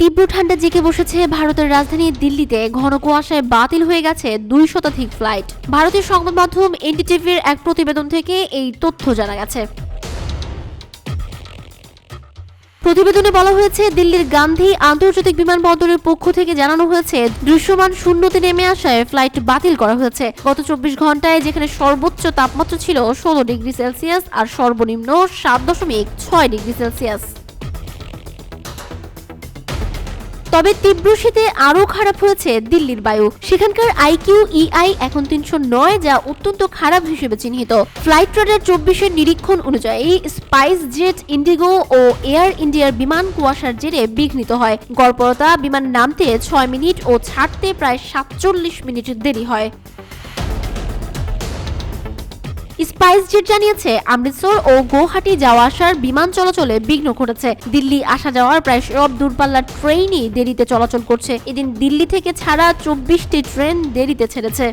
তীব্র ঠান্ডা জেঁকে বসেছে ভারতের রাজধানী দিল্লিতে। ঘন কুয়াশায় বাতিল হয়ে গেছে 2 শতাধিক ফ্লাইট। ভারতীয় সংবাদ মাধ্যম এনডিটিভির এক প্রতিবেদন থেকে এই তথ্য জানা গেছে। প্রতিবেদনে বলা হয়েছে, দিল্লির গান্ধী আন্তর্জাতিক বিমানবন্দরের পক্ষ থেকে জানানো হয়েছে, দৃশ্যমান শূন্যতে নেমে আসায় ফ্লাইট বাতিল করা হয়েছে। গত 24 ঘন্টায় যেখানে সর্বোচ্চ তাপমাত্রা ছিল 16 ডিগ্রি সেলসিয়াস আর সর্বনিম্ন 7.6 ডিগ্রি সেলসিয়াস। তবে তীব্র শীতে আরও খারাপ হয়েছে দিল্লির বায়ু। সেখানকার IQEI এখন 309, যা অত্যন্ত খারাপ হিসেবে চিহ্নিত। ফ্লাইট রাডার 24-এর নিরীক্ষণ অনুযায়ী স্পাইস জেট, ইন্ডিগো ও এয়ার ইন্ডিয়ার বিমান কুয়াশার জেরে বিঘ্নিত হয়। গড়পড়তা বিমান নামতে 6 মিনিট ও ছাড়তে প্রায় 47 মিনিট দেরি হয়। স্পাইস জেট জানিয়েছে, অমৃতসর ও গুয়াহাটি যাওয়া আসার বিমান চলাচলে বিঘ্ন ঘটেছে। দিল্লি আসা যাওয়ার প্রায় সব দূরপাল্লার ট্রেনই দেরিতে চলাচল করছে। এদিন দিল্লি থেকে ছাড়া 24টি ট্রেন দেরিতে ছেড়েছে।